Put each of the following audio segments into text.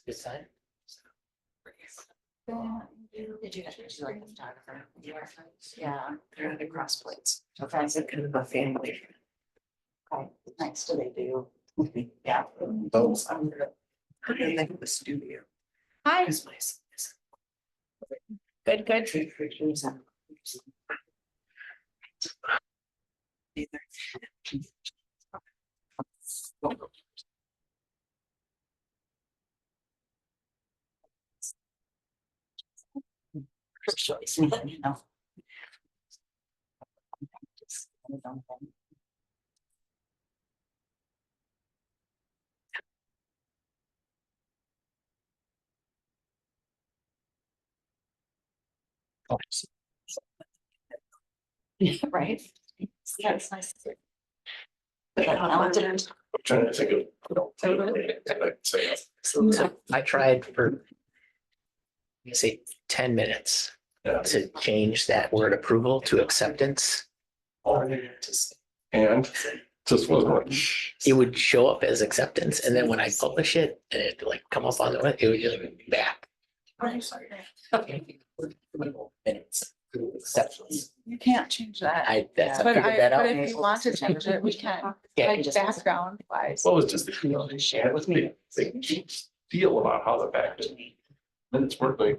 Good sign. Did you like the photographer? Yeah, they're the cross plates. Okay, it's kind of a family. Okay, nice. Do they do? Yeah. Those under the studio. Hi. His place. Good, good. You know. Right? Yeah, it's nice. I'm trying to think of. So I tried for, say, 10 minutes to change that word approval to acceptance. And just wasn't. It would show up as acceptance, and then when I publish it, and it like come up on the one, it would just be back. I'm sorry. Minutes to acceptance. You can't change that. I figured But that out. if you want to change it, we can, Yeah, like background wise. Well, it's just the Share it with me. they deal about how the fact is. Then it's worth going.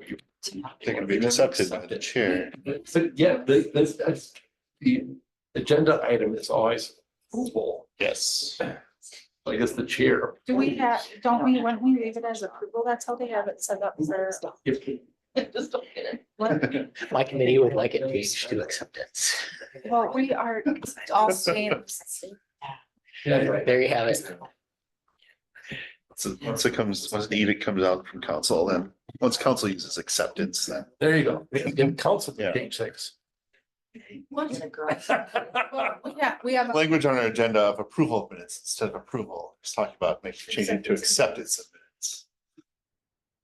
They're gonna be accepted by the chair. But yeah, the agenda item is always approval. Yes. I guess the chair. Do we have, don't we, when we leave it as approval, that's how they have it set up for. Just don't get it. What? My committee would like it changed to acceptance. Well, we are all staying. There you have it. So once the edict comes out from council, then once council uses acceptance, then There you go. In council, Yeah. change things. Well, yeah, we have. language on our agenda of approval of minutes instead of approval. Just talking about changing to acceptance of minutes.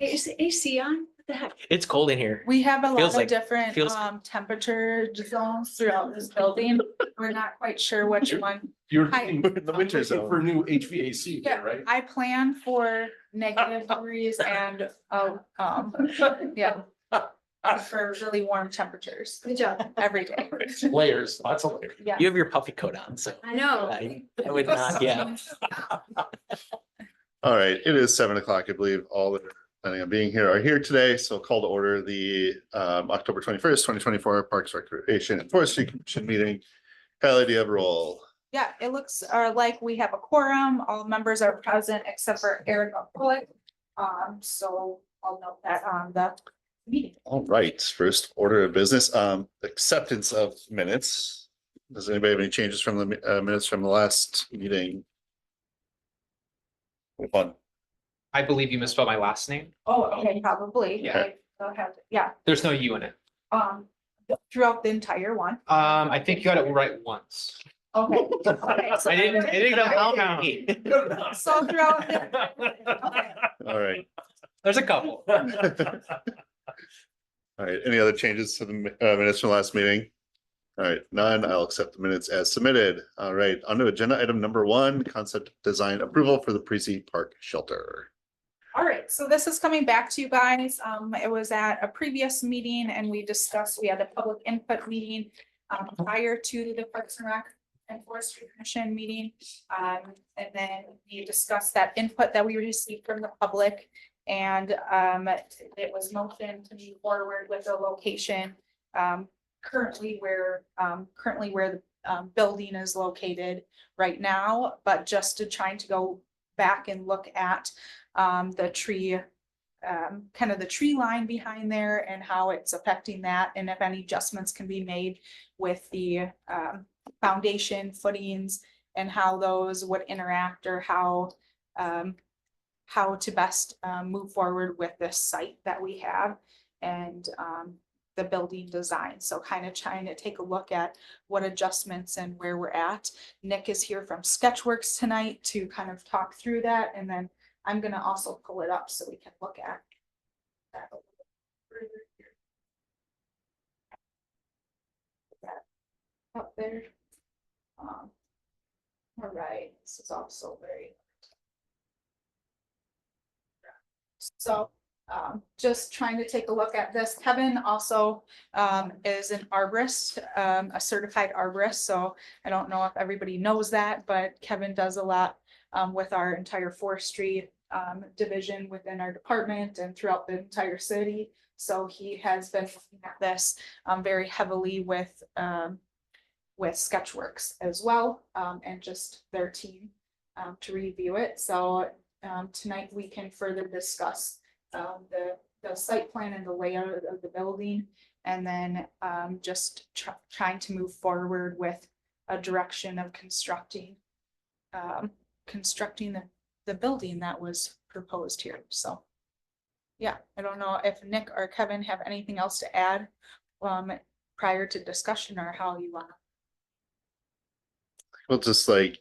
Is the AC on? What the heck? It's cold in here. We have a lot Feels of like- different feels- temperature zones throughout this building. We're not quite sure which one. You're Hi. looking We're in the winter looking zone. for new HVAC, Yeah, right? I plan for negative degrees and yeah. For really warm temperatures Good job. every day. Layers, lots of layers. Yeah. You have your puffy coat on, so I know. I would not, yeah. All right, it is 7 o'clock. I believe all that are planning on being here are here today. So call to order the October 21st, 2024 Parks Recreation and Forestry Commission meeting. Kylie, do you have a roll? Yeah, it looks like we have a quorum. All members are present except for Eric Bullock. So I'll note that on the meeting. All right, first order of business, acceptance of minutes. Does anybody have any changes from the minutes from the last meeting? One. I believe you misspelled my last name. Oh, okay, probably. Yeah. I'll have, yeah, There's no U in it. throughout the entire one. I think you had it right once. Okay. Okay, so I didn't know how many. So throughout the. Okay. All right. There's a couple. All right, any other changes to the minutes from last meeting? All right, none. I'll accept the minutes as submitted. All right, on to agenda item number 1, concept design approval for the Precy Park shelter. All right, so this is coming back to you guys. It was at a previous meeting and we had a public input meeting prior to the Parks and Rec and Forestry Commission meeting. And then we discussed that input that we received from the public. And it was motioned to move forward with the location currently where the building is located right now, but just trying to go back and look at the tree, kind of the tree line behind there and how it's affecting that, and if any adjustments can be made with the foundation footings and how those would interact, or how to best move forward with this site that we have and the building design. So kind of trying to take a look at what adjustments and where we're at. Nick is here from Sketchworks tonight to kind of talk through that, and then I'm gonna also pull it up so we can look at that a little bit further here. Put that up there. All right, this is also very. So just trying to take a look at this. Kevin also is an arborist, a certified arborist. So I don't know if everybody knows that, but Kevin does a lot with our entire forestry division within our department and throughout the entire city. So he has been looking at this very heavily with Sketchworks as well, and just their team to review it. So tonight we can further discuss the site plan and the layout of the building, and then just trying to move forward with a direction of constructing the building that was proposed here. So yeah, I don't know if Nick or Kevin have anything else to add prior to discussion, or how you want. Well, just like,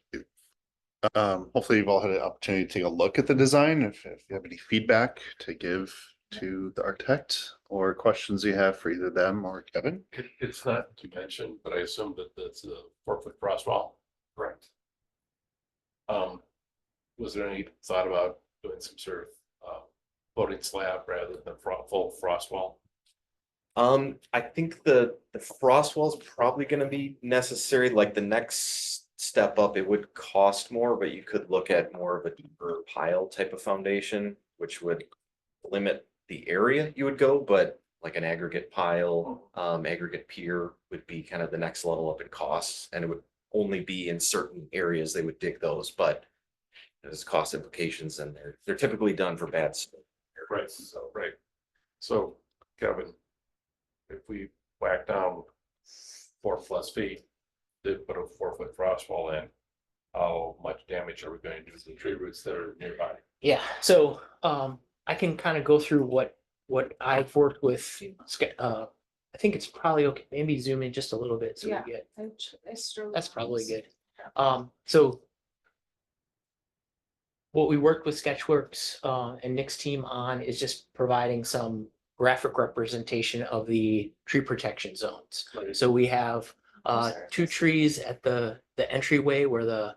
hopefully you've all had an opportunity to take a look at the design. If you have any feedback to give to the architect or questions you have for either them or Kevin. It's not to mention, but I assume that that's a 4-foot frost wall. Correct. Was there any thought about doing some sort of floating slab rather than full frost wall? I think the frost wall is probably gonna be necessary, like the next step up, it would cost more, but you could look at more of a deeper pile type of foundation, which would limit the area you would go, but like an aggregate pile, aggregate pier would be kind of the next level up in costs, and it would only be in certain areas they would dig those, but there's cost implications, and they're typically done for bad stuff. Right, so Kevin, if we whack down 4+ feet, they put a 4-foot frost wall in, how much damage are we going to do to the tree roots that are nearby? Yeah, so I can kind of go through what I've worked with. I think it's probably okay. Maybe zoom in just a little bit so Yeah. we get. I struggle That's with probably this. good. So what we worked with Sketchworks and Nick's team on is just providing some graphic representation of the tree protection zones. Right. So we have sorry. 2 trees at the entryway where the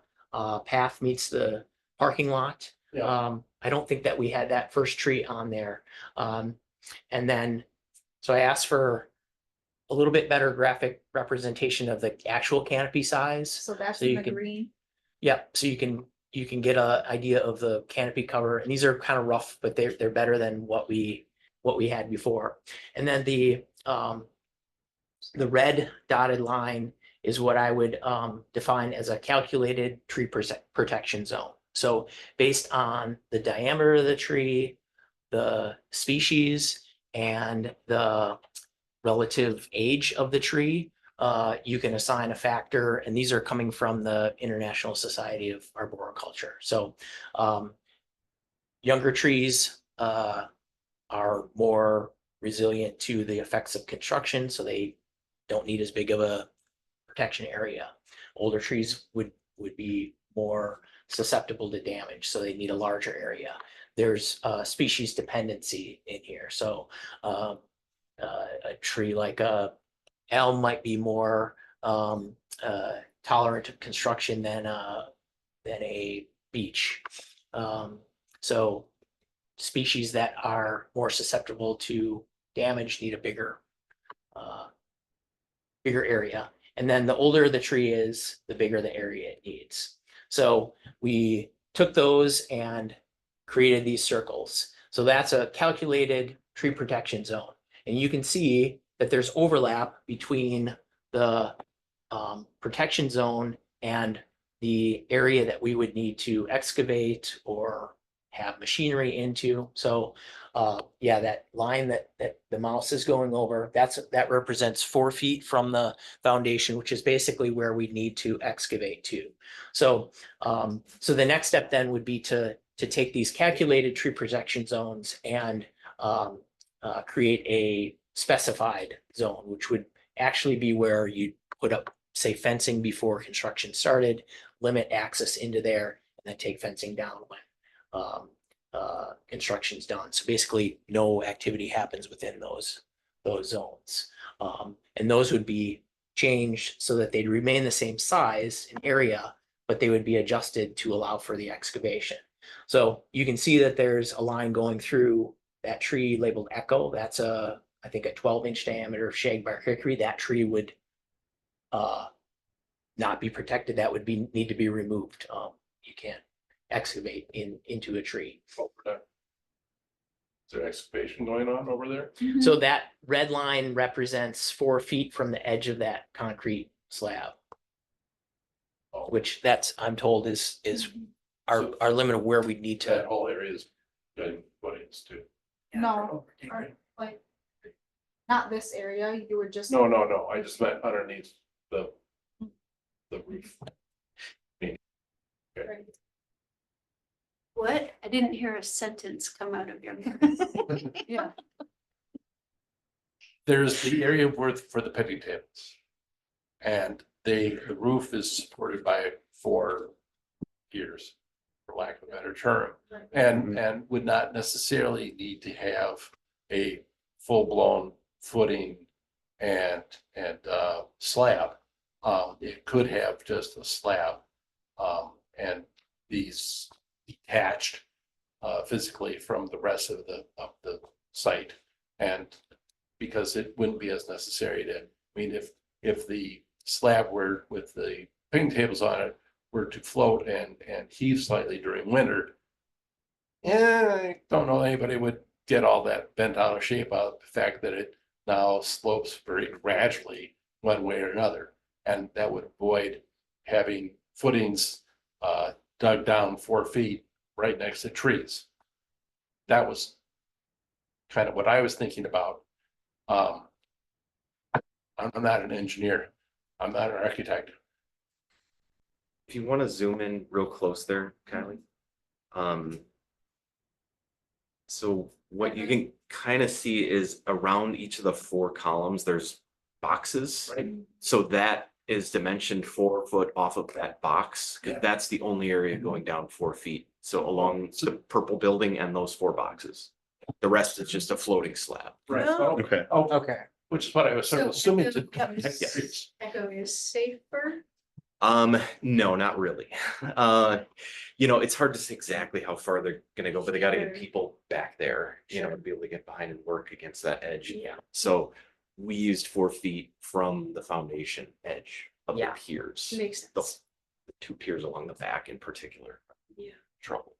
path meets the parking lot. Yeah. I don't think that we had that first tree on there. And then, so I asked for a little bit better graphic representation of the actual canopy size. So that's So in you the can- green. Yeah, so you can get an idea of the canopy cover, and these are kind of rough, but they're better than what we had before. And then the red dotted line is what I would define as a calculated tree protection zone. So based on the diameter of the tree, the species, and the relative age of the tree, you can assign a factor, and these are coming from the International Society of Arboriculture. So younger trees are more resilient to the effects of construction, so they don't need as big of a protection area. Older trees would be more susceptible to damage, so they need a larger area. There's species dependency in here. So a tree like a elm might be more tolerant of construction than a beech. So species that are more susceptible to damage need a bigger area. And then the older the tree is, the bigger the area it needs. So we took those and created these circles. So that's a calculated tree protection zone. And you can see that there's overlap between the protection zone and the area that we would need to excavate or have machinery into. So yeah, that line that the mouse is going over, that represents 4 feet from the foundation, which is basically where we need to excavate to. So so the next step then would be to take these calculated tree protection zones and create a specified zone, which would actually be where you put up, say, fencing before construction started, limit access into there, and then take fencing down when construction's done. So basically no activity happens within those zones. And those would be changed so that they'd remain the same size and area, but they would be adjusted to allow for the excavation. So you can see that there's a line going through that tree labeled Echo, that's I think a 12-inch diameter shagbark hickory, that tree would not be protected, that would need to be removed. You can't excavate into a tree. Over there. Is there excavation going on over there? So that red line represents 4 feet from the edge of that concrete slab. Oh. Which that's, I'm told, is our limit of where we need That to. whole area is getting footings too. No, or like, not this area, you would just. No, I just meant underneath the roof. Right. What? I didn't hear a sentence come out of your mouth. Yeah. There's the area for the picnic tables. And the roof is supported by 4 piers, for lack of a better term. And would not necessarily need to have a full-blown footing and slab. It could have just a slab, and these detached physically from the rest of the site. And because it wouldn't be as necessary to, I mean, if the slab were with the picnic tables on it were to float and heave slightly during winter, I don't know anybody would get all that bent out of shape out of the fact that it now slopes very gradually one way or another. And that would avoid having footings dug down 4 feet right next to trees. That was kind of what I was thinking about. I'm not an engineer. I'm not an architect. If you want to zoom in real close there, Kylie. So what you can kind of see is around each of the 4 columns, there's boxes. Right. So that is dimensioned 4 foot off of that box, because Yeah. that's the only area going down 4 feet. So along the purple building and those 4 boxes. The rest is just a floating slab. Right. Oh. Okay. Oh, Okay. which is what I was sort of So assuming Echo to. is- Echo is safer. No, not really. It's hard to say exactly how far they're gonna go, but they gotta get Sure. people back there, Sure. to be able to get behind and work against that edge. Yeah. So we used 4 feet from the foundation edge of the Yeah. piers. Makes The sense. the 2 piers along the back in particular. Yeah. Trouble.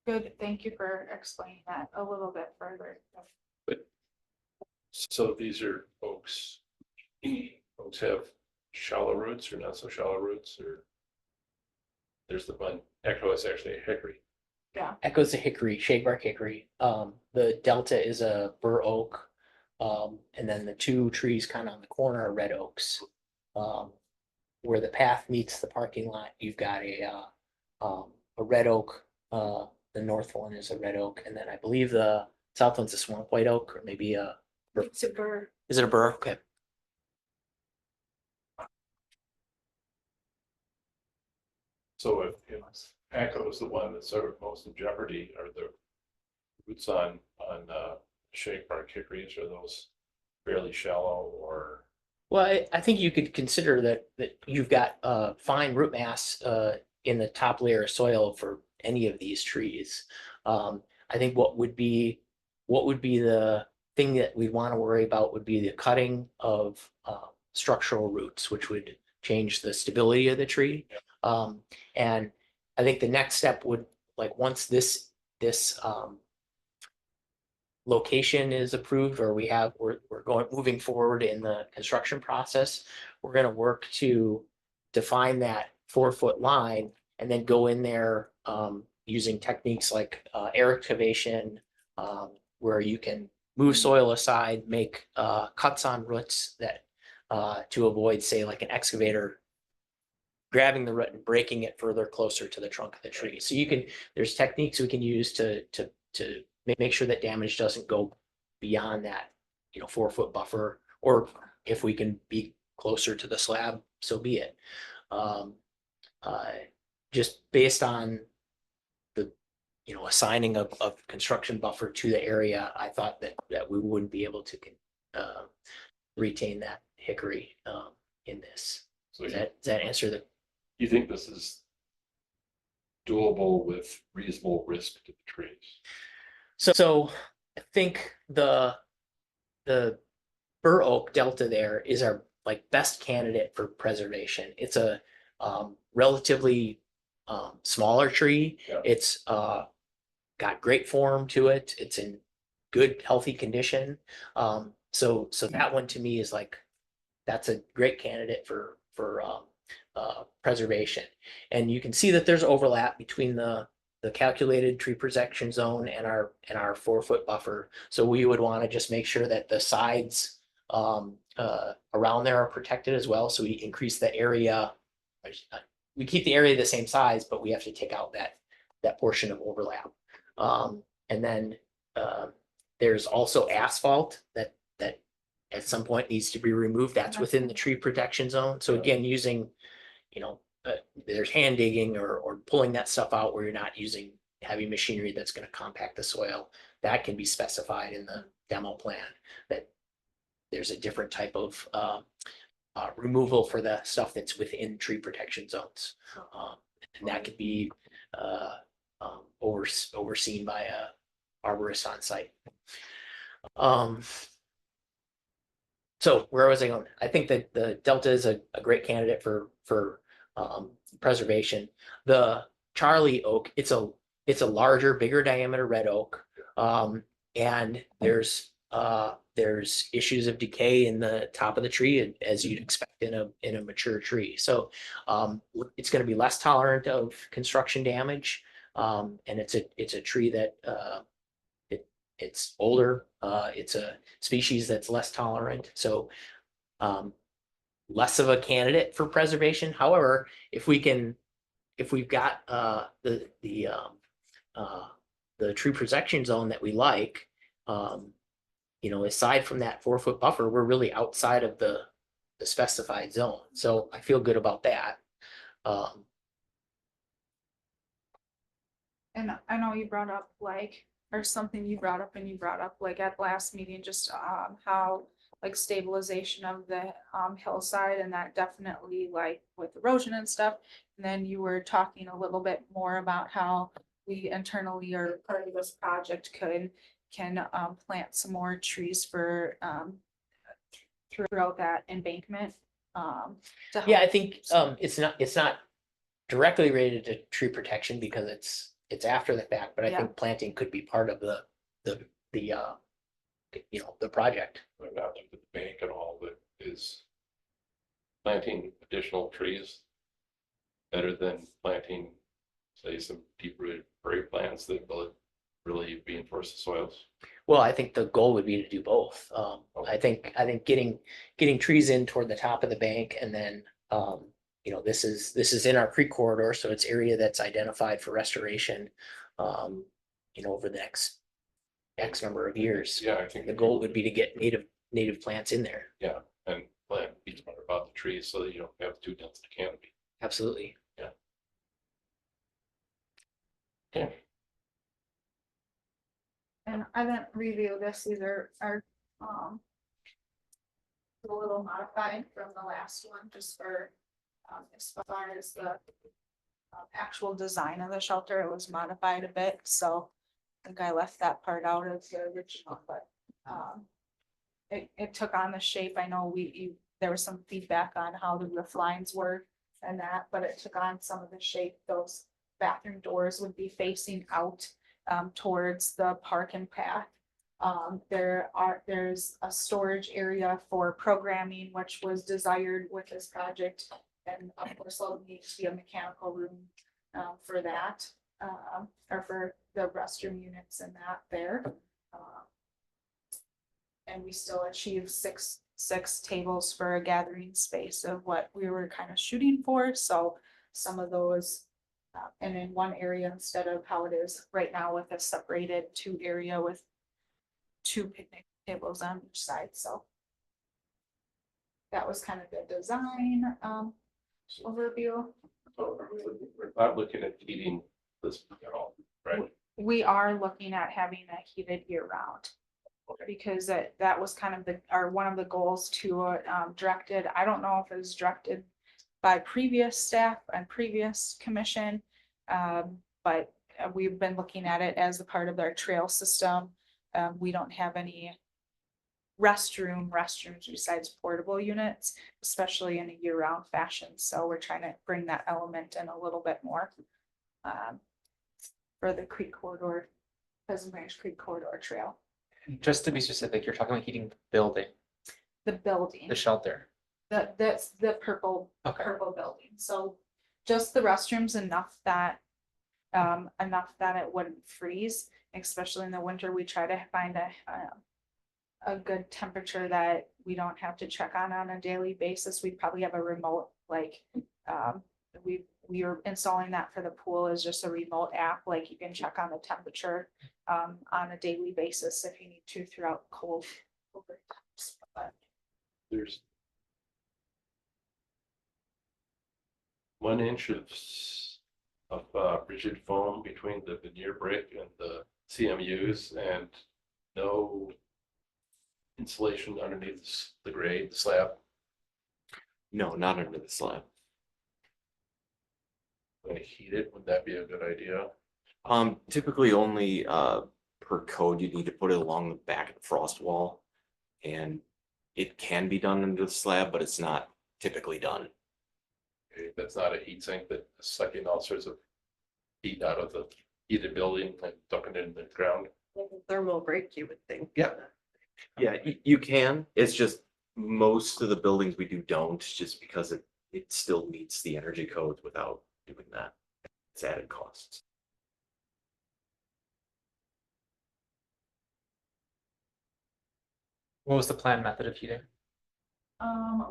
Good, thank you for explaining that a little bit further. So these are oaks. Oaks have shallow roots or not so shallow roots, or there's the one, Echo is actually a hickory. Echo's a hickory, shagbark hickory. The delta is a bur oak. And then the 2 trees kind of on the corner are red oaks. Where the path meets the parking lot, you've got a red oak. The north one is a red oak, and then I believe the south one's a swamp white oak, or maybe It's a bird. is it a bur? Okay. So if Echo is the one that's sort of most in jeopardy, are the roots on shagbark hickories, are those fairly shallow or? Well, I think you could consider that you've got fine root mass in the top layer of soil for any of these trees. I think what would be the thing that we want to worry about would be the cutting of structural roots, which would change the stability of the tree. And I think the next step would, like, once this location is approved, or we're moving forward in the construction process, we're going to work to define that 4-foot line and then go in there using techniques like air excavation, where you can move soil aside, make cuts on roots that to avoid, say, like an excavator grabbing the root and breaking it further closer to the trunk of the tree. So there's techniques we can use to make sure that damage doesn't go beyond that, 4-foot buffer, or if we can be closer to the slab, so be it. Just based on the, assigning of construction buffer to the area, I thought that we wouldn't be able to retain that hickory in this. So Does that answer the? you think this is doable with reasonable risk to the trees? So I think the bur oak delta there is our like best candidate for preservation. It's a relatively smaller tree. Yeah. It's got great form to it. It's in good, healthy condition. So that one to me is like, that's a great candidate for preservation. And you can see that there's overlap between the calculated tree protection zone and our 4 foot buffer. So we would want to just make sure that the sides around there are protected as well. So we increase the area. We keep the area the same size, but we have to take out that portion of overlap. And then there's also asphalt that at some point needs to be removed. That's within the tree protection zone. So again, using, there's hand digging or pulling that stuff out where you're not using heavy machinery that's going to compact the soil. That can be specified in the demo plan, that there's a different type of removal for the stuff that's within tree protection zones. And that could be overseen by a arborist on site. So where was I going? I think that the Delta is a great candidate for preservation. The Charlie oak, it's a larger, bigger diameter red oak. And there's issues of decay in the top of the tree, as you'd expect in a mature tree. So it's going to be less tolerant of construction damage. And it's a tree that it's older. It's a species that's less tolerant. So less of a candidate for preservation. However, if we've got the tree protection zone that we like, aside from that 4 foot buffer, we're really outside of the specified zone. So I feel good about that. And I know you brought up or something you brought up like at last meeting, just how like stabilization of the hillside, and that definitely like with erosion and stuff. And then you were talking a little bit more about how we internally or part of this project can plant some more trees for throughout that embankment. Yeah, I think it's not directly related to tree protection because it's after the fact, but I think planting could be part of the project. I've not looked at the bank at all, but is planting additional trees better than planting, say, some deep rooted prairie plants that will really reinforce the soils? Well, I think the goal would be to do both. I think getting trees in toward the top of the bank, and then this is in our creek corridor, so it's area that's identified for restoration. Over the next X number of years. Yeah, I think The goal would be to get native plants in there. Yeah, and plant, be smart about the trees so that you don't have too dense a canopy. Absolutely. Okay. And I didn't review this either, a little modified from the last one, just for, as far as the actual design of the shelter, it was modified a bit, so I think I left that part out of the original, but, it took on the shape. I know there was some feedback on how the roof lines were and that, but it took on some of the shape. Those bathroom doors would be facing out towards the park and path. There's a storage area for programming, which was desired with this project. And of course, there'll need to be a mechanical room for that, or for the restroom units and that there. And we still achieve six tables for a gathering space of what we were kind of shooting for. So some of those, and in one area instead of how it is right now with a separated 2 area with 2 picnic tables on each side. So that was kind of the design overview. So we're not looking at heating this at all, right? We are looking at having that heated year round. Because that was kind of one of the goals to directed. I don't know if it was directed by previous staff and previous commission, But we've been looking at it as a part of their trail system. We don't have any restrooms besides portable units, especially in a year-round fashion. So we're trying to bring that element in a little bit more. For the Creek Corridor, Pheasant Ranch Creek Corridor Trail, Just to be specific, you're talking about heating the building, the building, the shelter. that's the purple Okay. building. So just the restrooms enough that it wouldn't freeze, especially in the winter. We try to find a good temperature that we don't have to check on a daily basis. We probably have a remote, like, we are installing that for the pool is just a remote app, like you can check on the temperature on a daily basis if you need to throughout cold times. But There's 1 inch of rigid foam between the veneer brick and the CMUs, and no insulation underneath the grade, the slab. No, not under the slab. Going to heat it, would that be a good idea? Typically only per code, you need to put it along the back of the frost wall. And it can be done under the slab, but it's not typically done. Okay, that's not a heat sink that's sucking all sorts of heat out of the heated building and dumping it in the ground. Thermal break, you would think. Yeah. Yeah, you can. It's just most of the buildings we do don't, just because it still meets the energy codes without doing that. It's added costs. What was the planned method of heating?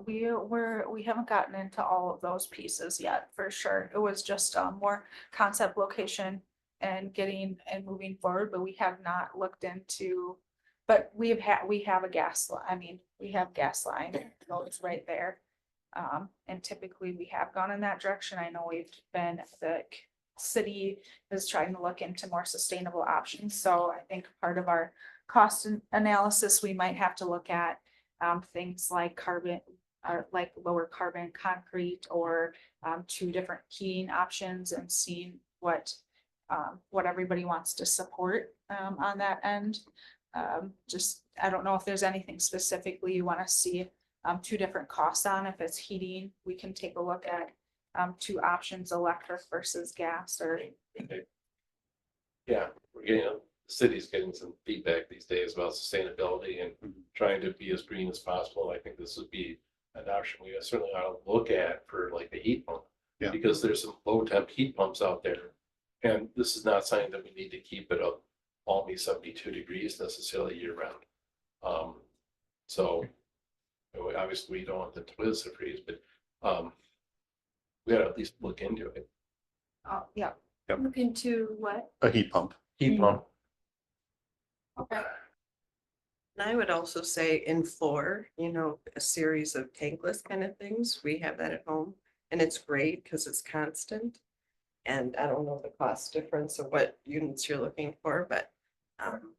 we haven't gotten into all of those pieces yet, for sure. It was just more concept location and getting and moving forward, but we have not looked into. But we have a gas line, I mean, we have gas line, so it's right there. And typically we have gone in that direction. I know the city is trying to look into more sustainable options. So I think part of our cost analysis, we might have to look at things like carbon, or like lower carbon concrete, or 2 different heating options, and seeing what everybody wants to support on that end. Just, I don't know if there's anything specifically you want to see 2 different costs on. If it's heating, we can take a look at 2 options, electric versus gas, or Yeah, we're getting, the city's getting some feedback these days about sustainability and trying to be as green as possible. I think this would be an option we certainly ought to look at for like the heat pump. Yeah. Because there's some low temp heat pumps out there. And this is not saying that we need to keep it up balmy 72 degrees necessarily year round. So obviously we don't want the toilets to freeze, but we gotta at least look into it. yeah. Look into what? A heat pump. Heat pump. Okay. And I would also say in floor, a series of tankless kind of things. We have that at home, and it's great because it's constant. And I don't know the cost difference of what units you're looking for, but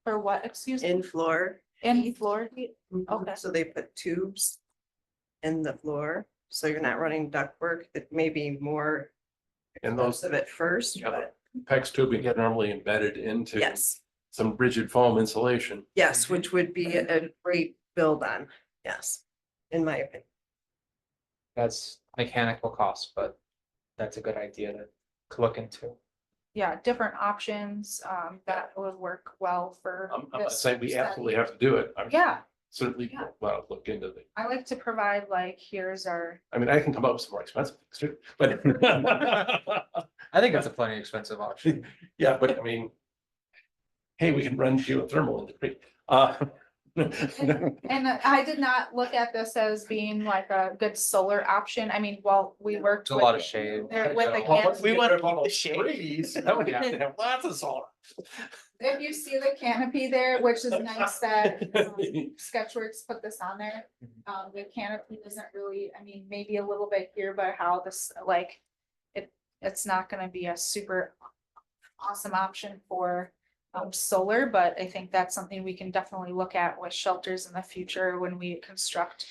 For what, excuse me? in floor. In floor heat? Okay. So they put tubes in the floor, so you're not running ductwork. That may be more And those expensive at first, Yeah. but PEX tubing get normally embedded into yes, some rigid foam insulation. yes, which would be a great build on, yes, in my opinion. That's mechanical cost, but that's a good idea to look into. Yeah, different options that would work well for. I'm not this saying we study. absolutely have to do it. I'm Yeah, certainly, Yeah. well, look into the, I like to provide, like, here's our, I mean, I can come up with some more expensive things too, but. I think that's a plenty expensive option. Yeah, but I mean. Hey, we can run geothermal in the creek. and I did not look at this as being like a good solar option. I mean, while we worked. There's a with- lot of shade. There with the Well, canopy. We want to keep the shades. That would have to have lots of solar. If you see the canopy there, which is nice that Sketchworks put this on there. The canopy isn't really, I mean, maybe a little bit here, but how this, like, it's not gonna be a super awesome option for solar, but I think that's something we can definitely look at with shelters in the future when we construct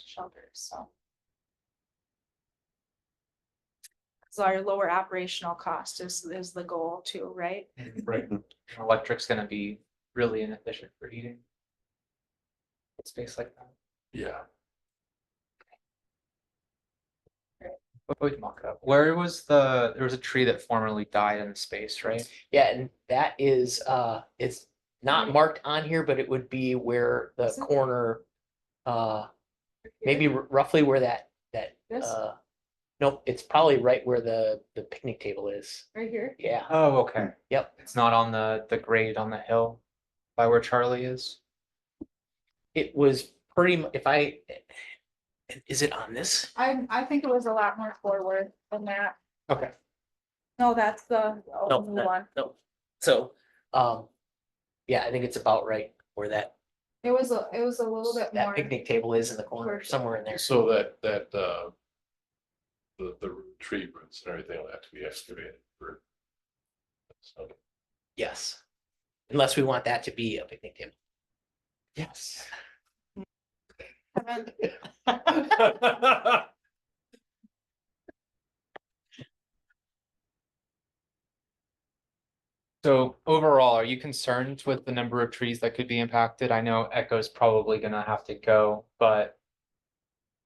shelters, so. So our lower operational cost is the goal too, right? Right. Electric's gonna be really inefficient for heating. Space like that. Yeah. But we can mock it up. Where was there was a tree that formerly died in the space, right? Yeah, and that is, it's not Right. marked on here, but it would be where the Is it? corner, maybe roughly where that, This? nope, it's probably right where the picnic table is. Right here? Yeah, Oh, okay. yep. It's not on the grade on the hill by where Charlie is. It was pretty, if I, is it on this? I think it was a lot more forward than that. Okay. No, that's the No, old one. no. So, yeah, I think it's about right where that It was a little bit more. picnic table is in the corner, Towards- somewhere in there. So the tree roots and everything will have to be excavated for. So, Yes. Unless we want that to be a picnic table. Yes. Kevin, So overall, are you concerned with the number of trees that could be impacted? I know Echo's probably gonna have to go, but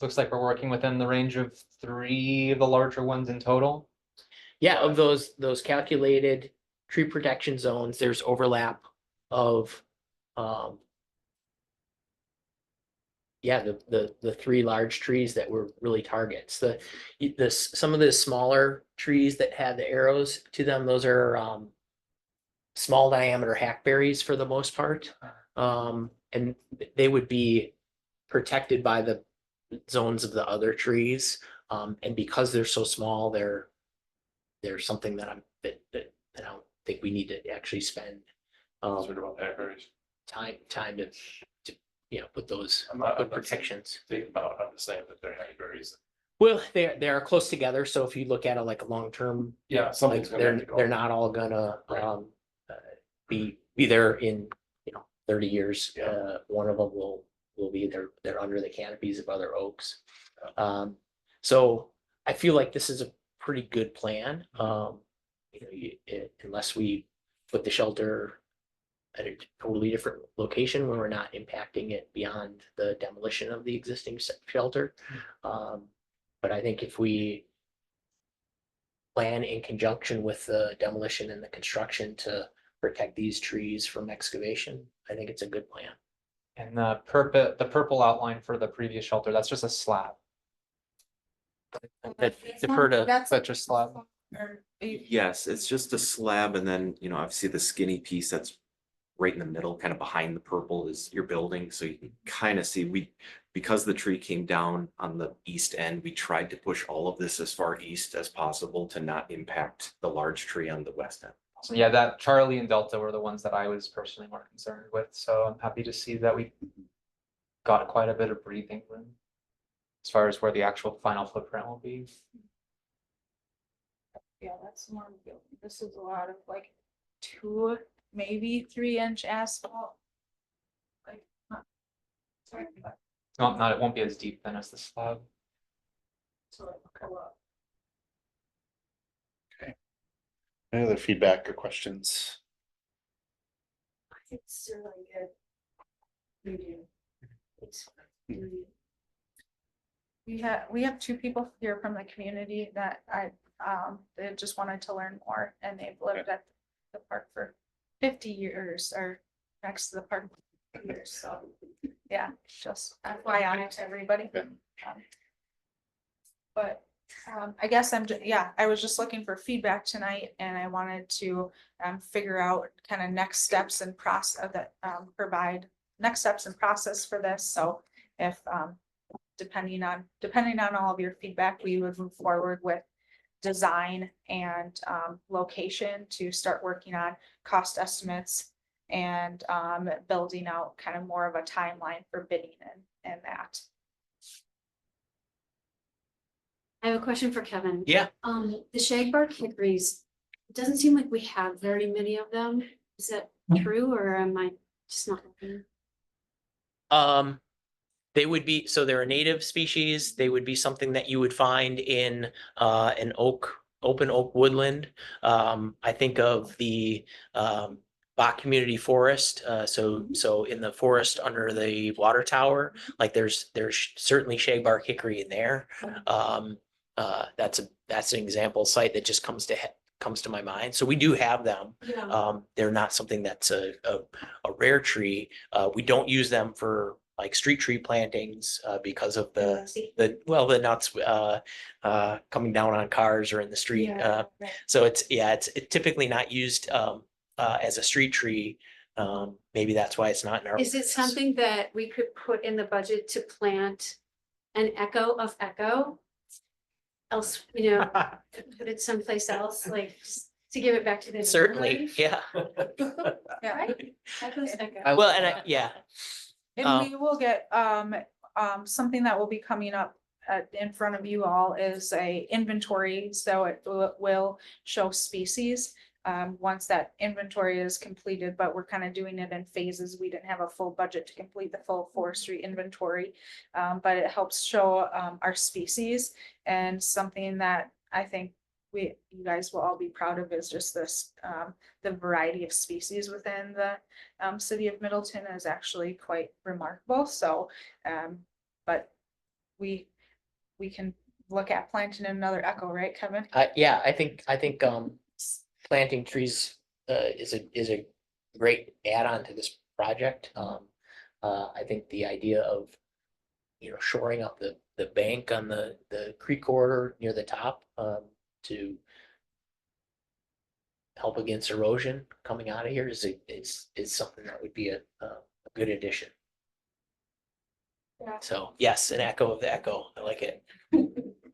looks like we're working within the range of 3 of the larger ones in total. Yeah, of those calculated tree protection zones, there's overlap of, yeah, the 3 large trees that were really targets. Some of the smaller trees that had the arrows to them, those are, small diameter hackberries for the most part. And they would be protected by the zones of the other trees. And because they're so small, they're something that that I don't think we need to actually spend concerned about hackberries. time to put those I'm not protections. thinking about, I'm just saying that they're hackberries. Well, they are close together, so if you look at it like a long-term, Yeah, like something's gonna have to go. they're not all gonna Right. be there in 30 years. Yeah. One of them will be they're under the canopies of other oaks. So I feel like this is a pretty good plan. Unless we put the shelter at a totally different location where we're not impacting it beyond the demolition of the existing shelter. But I think if we plan in conjunction with the demolition and the construction to protect these trees from excavation, I think it's a good plan. And the purple outline for the previous shelter, that's just a slab. Defer to, That's such a slab. Or you- Yes, it's just a slab and then, obviously the skinny piece that's right in the middle, kind of behind the purple is your building. So you can kind of see because the tree came down on the east end, we tried to push all of this as far east as possible to not impact the large tree on the west end. So yeah, that Charlie and Delta were the ones that I was personally more concerned with, so I'm happy to see that we got quite a bit of breathing room as far as where the actual final footprint will be. Yeah, that's more. This is a lot of like 2, maybe 3-inch asphalt. Like, sorry, but Not, it won't be as deep then as the slab. to like go up. Any other feedback or questions? It's really good. We do. It's really We have 2 people here from the community that they just wanted to learn more, and they've lived at the park for 50 years or next to the park for 50 years, so yeah, just FYI to everybody. Yeah. But I guess I was just looking for feedback tonight, and I wanted to figure out kind of next steps and process that provide next steps and process for this. So if depending on all of your feedback, we would move forward with design and location to start working on cost estimates and building out kind of more of a timeline for bidding and that. I have a question for Kevin. Yeah. The shagbark hickories, it doesn't seem like we have very many of them. Is that true, or am I just not looking? They would be, so they're a native species. They would be something that you would find in an oak open oak woodland. I think of the Bach Community Forest. So in the forest under the water tower, like there's certainly shagbark hickory in there. That's an example site that just comes to my mind. So we do have them. Yeah. They're not something that's a rare tree. We don't use them for like street tree plantings because of the nuts coming down on cars or in the street. So it's typically not used as a street tree. Maybe that's why it's not in our. Is it something that we could put in the budget to plant an echo of echo? Else, you know, to put it someplace else, like to give it back to the. Certainly, yeah. Yeah. Right? Echoes echo. Well, and yeah. And we will get, something that will be coming up in front of you all is a inventory, so it will show species. Once that inventory is completed, but we're kind of doing it in phases. We didn't have a full budget to complete the full forestry inventory. But it helps show, our species, and something that I think you guys will all be proud of is just this, the variety of species within the city of Middleton is actually quite remarkable. So, but we can look at planting another echo, right, Kevin? Yeah, I think planting trees is a great add-on to this project. I think the idea of shoring up the bank on the creek corridor near the top to help against erosion coming out of here is something that would be a good addition. Yeah. So yes, an echo of the echo. I like it.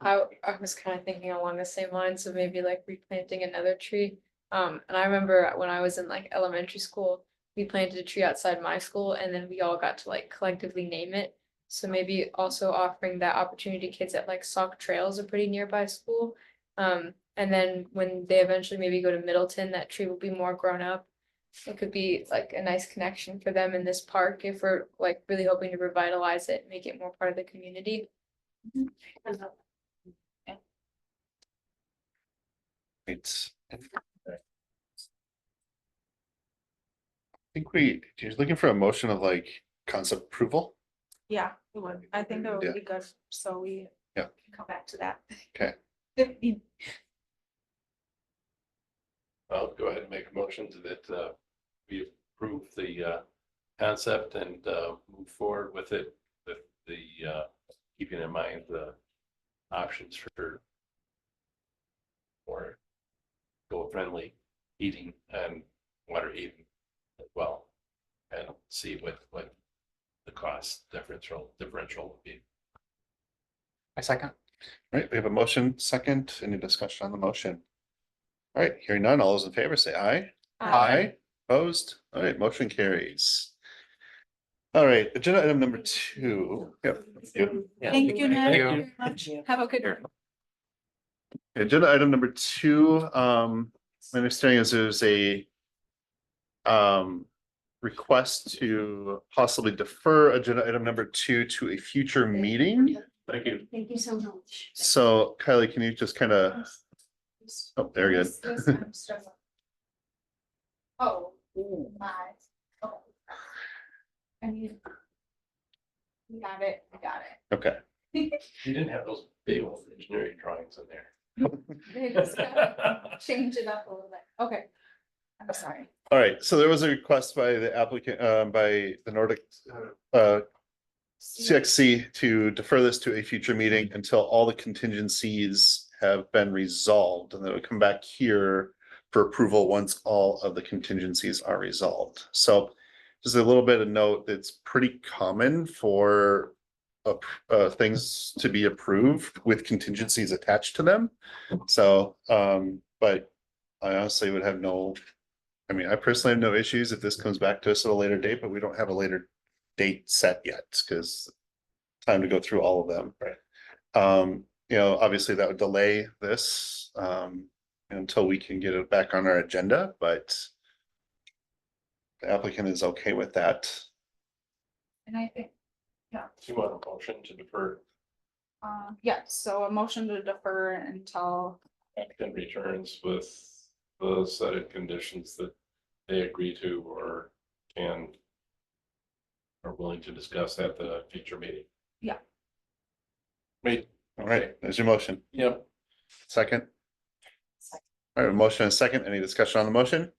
I was kind of thinking along the same lines of maybe like replanting another tree. And I remember when I was in like elementary school, we planted a tree outside my school and then we all got to like collectively name it. So maybe also offering that opportunity to kids at like Sauk Trails, a pretty nearby school. And then when they eventually maybe go to Middleton, that tree will be more grown up. It could be like a nice connection for them in this park if we're like really hoping to revitalize it, make it more part of the community. It's. I think you're looking for a motion of like concept approval. Yeah, I think that Yeah. would be good, so we Yeah. can come back to that. Okay. I'll go ahead and make a motion that we approve the concept and move forward with it, with the keeping in mind the options for more goal-friendly heating and water heating as well, and see what the cost differential would be. I second. All right, we have a motion second. Any discussion on the motion? All right, hearing none, all those in favor say aye. Aye. Opposed? All right, motion carries. All right, agenda item number 2. Yep. you. Thank you, Ned, you. very much. Have a good. Agenda item number 2, my understanding is there's a request to possibly defer agenda item number 2 to a future meeting. Thank you. Thank you so much. So Kylie, can you just kind of, oh, there you go. Oh, my. Oh. I need. We got it. Okay, You didn't have those big old engineering drawings in there. They just gotta change it up a little bit. Okay. I'm sorry. all right, so there was a request by the applicant, by the Nordic CXC to defer this to a future meeting until all the contingencies have been resolved, and then it would come back here for approval once all of the contingencies are resolved. So just a little bit of note, it's pretty common for things to be approved with contingencies attached to them. So, but I honestly would have I mean, I personally have no issues if this comes back to us at a later date, but we don't have a later date set yet, because time to go through all of them. Right. Obviously that would delay this until we can get it back on our agenda, but the applicant is okay with that. And I think, Do you want a motion to defer? yeah, so a motion to defer until applicant returns with the set of conditions that they agree to or can are willing to discuss at the future meeting. Yeah. Wait, All right, there's your motion. yep, Second. All right, a motion and a second. Any discussion on the motion?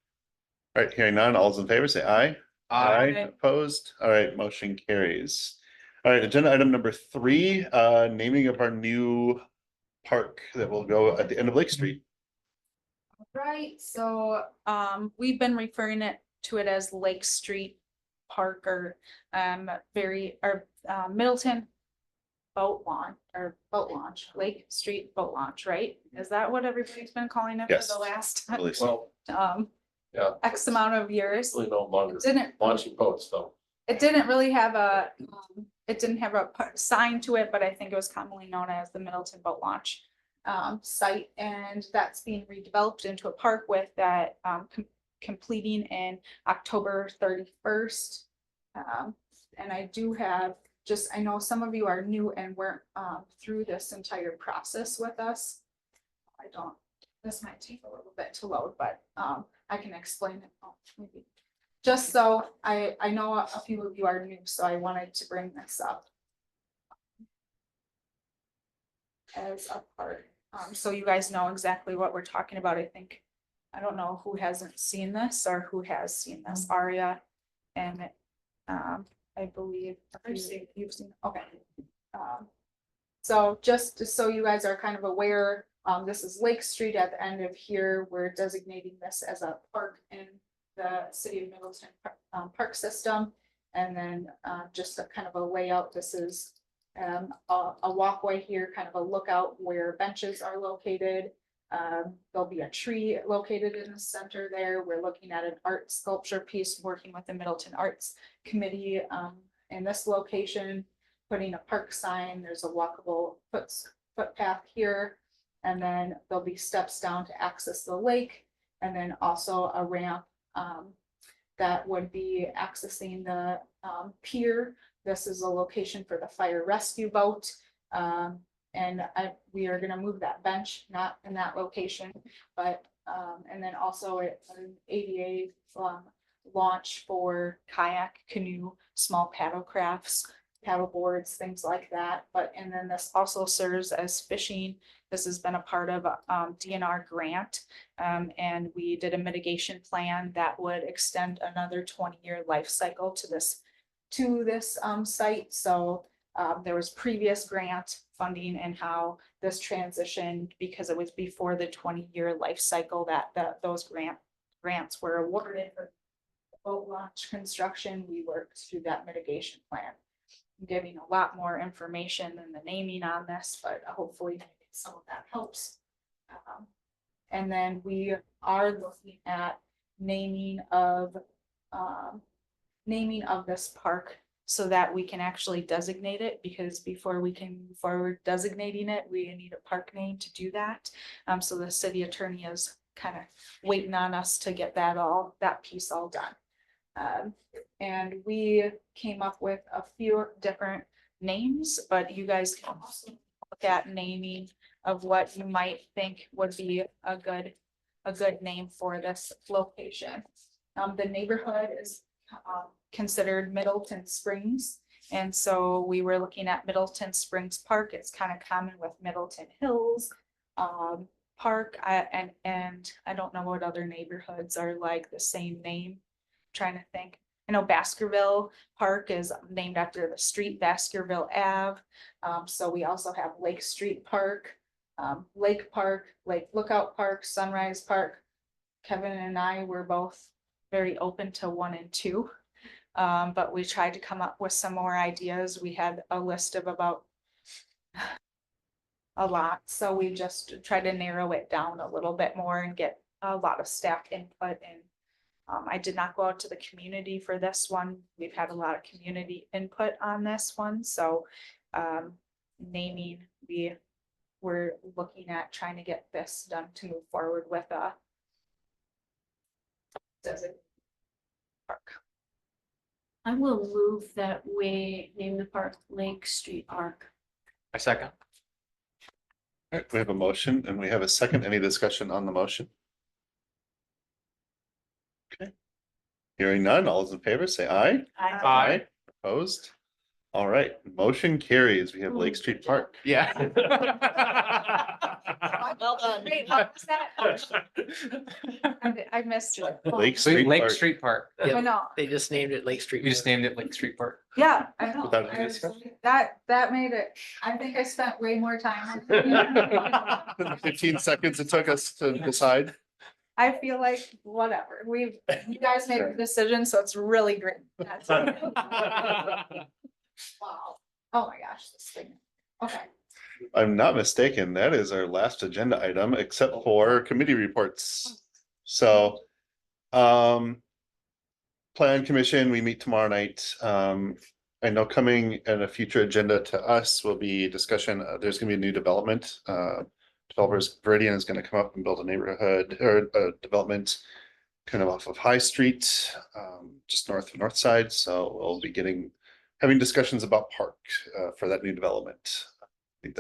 All right, hearing none, all's in favor, say aye. Opposed? All right, motion carries. All right, agenda item number 3, naming of our new park that will go at the end of Lake Street. Right, so we've been referring to it as Lake Street Park or Middleton boat launch, Lake Street Boat Launch, right? Is that what everybody's been calling it for Yes. the last I believe so. well, yeah, X amount of years? really no longer It didn't launching boats though. It didn't really have a, it didn't have a sign to it, but I think it was commonly known as the Middleton Boat Launch site, and that's being redeveloped into a park with that completing in October 31st. And I do have I know some of you are new and weren't through this entire process with us. This might take a little bit to load, but I can explain it. Maybe. Just so I know a few of you are new, so I wanted to bring this up as a part, so you guys know exactly what we're talking about. I don't know who hasn't seen this or who has seen this, Aria, and I believe you've seen, okay. So just so you guys are kind of aware, this is Lake Street at the end of here. We're designating this as a park in the city of Middleton park system. And then just a kind of a layout. This is a walkway here, kind of a lookout where benches are located. There'll be a tree located in the center there. We're looking at an art sculpture piece, working with the Middleton Arts Committee in this location, putting a park sign. There's a walkable footpath here. And then there'll be steps down to access the lake, and then also a ramp that would be accessing the pier. This is a location for the fire rescue boat. And we are gonna move that bench, not in that location, but, and then also an ADA launch for kayak, canoe, small paddle crafts, paddle boards, things like that. And then this also serves as fishing. This has been a part of a DNR grant. And we did a mitigation plan that would extend another 20-year life cycle to this site. So there was previous grant funding and how this transitioned, because it was before the 20-year life cycle that those grants were awarded for boat launch construction. We worked through that mitigation plan. I'm giving a lot more information than the naming on this, but hopefully some of that helps. And then we are looking at naming of this park so that we can actually designate it, because before we can move forward designating it, we need a park name to do that. So the city attorney is kind of waiting on us to get that piece all done. And we came up with a few different names, but you guys can also look at naming of what you might think would be a good name for this location. The neighborhood is considered Middleton Springs, and so we were looking at Middleton Springs Park. It's kind of common with Middleton Hills Park, and I don't know what other neighborhoods are like the same name. Trying to think. I know Baskerville Park is named after the street, Baskerville Ave. So we also have Lake Street Park, Lake Park, Lake Lookout Park, Sunrise Park. Kevin and I were both very open to 1 and 2. But we tried to come up with some more ideas. We had a list of about a lot. So we just tried to narrow it down a little bit more and get a lot of staff input. And I did not go out to the community for this one. We've had a lot of community input on this one. So naming, we were looking at trying to get this done to move forward with a park. I will move that we name the park Lake Street Park. I second. All right, we have a motion and we have a second. Any discussion on the motion? Okay. Hearing none, all those in favor say aye. Aye. Opposed? All right, motion carries. We have Lake Street Park. Yeah. Well done. Wait, what was that? I missed it. Lake Street Lake Park. Street Park. I Yep, know, they just named it Lake Street. We just Park. named it Lake Street Park. yeah, I know. Without any I was discussion? like, that made it, I think I spent way more time. on it. 15 seconds it took us to decide. I feel like, whatever, you guys made a decision, so it's really great. That's it. Wow, oh my gosh, this thing, okay. I'm not mistaken, that is our last agenda item except for committee reports. So, Plan Commission, we meet tomorrow night. I know coming in a future agenda to us will be discussion, there's gonna be a new development. Developers, Viridian is gonna come up and build a neighborhood or a development kind of off of High Street, just north of North Side, so we'll be having discussions about park, for that new development. I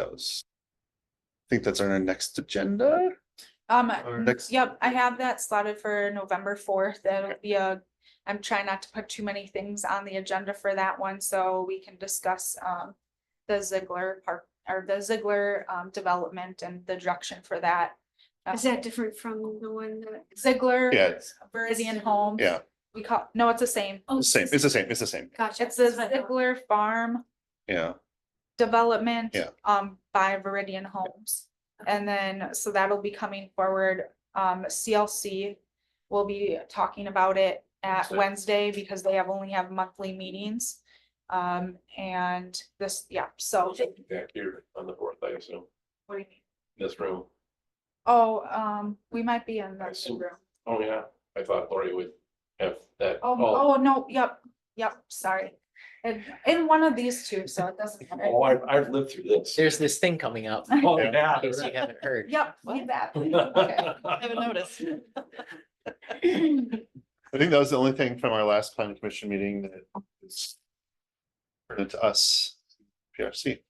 think that's our next agenda. Or next- Yep, I have that slotted for November 4th. That'll be I'm trying not to put too many things on the agenda for that one, so we can discuss the Ziegler Park or the Ziegler development and the direction for that. Is that different from the one that? Ziegler? Yeah. Viridian Homes. Yeah, No, it's the same. Oh, it's the same. Gotcha. It's the Ziegler Farm Yeah, development. Yeah. By Viridian Homes. And then, so that'll be coming forward. CLC will be talking about it at Wednesday because they only have monthly meetings. And this, yeah, so. Back here on the fourth, I assume, What do you mean? this room. Oh, we might be in the assume- room. Oh, yeah, I thought Lori would have that. Oh, no, yep, sorry. In one of these two, so it doesn't matter. Oh, I've lived through this. There's this thing coming up, Oh, in yeah. case you haven't heard. Yep, leave that. Okay. Haven't noticed. I think that was the only thing from our last planning commission meeting that is pertinent to us, PRC.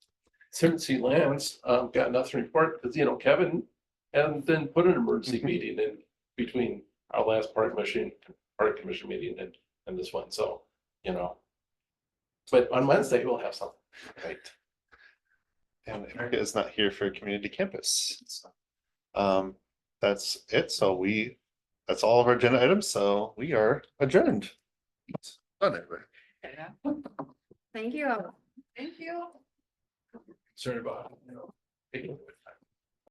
Certainty Lands, got nothing to report, because, Kevin, and then put an emergency meeting in between our last park commission meeting and this one, so, But on Wednesday, we'll have something. Right. And Erica is not here for community campus. So, that's it. So that's all of our agenda items. So we are adjourned. Done, everybody. Thank you. Thank you. Concerned about, taking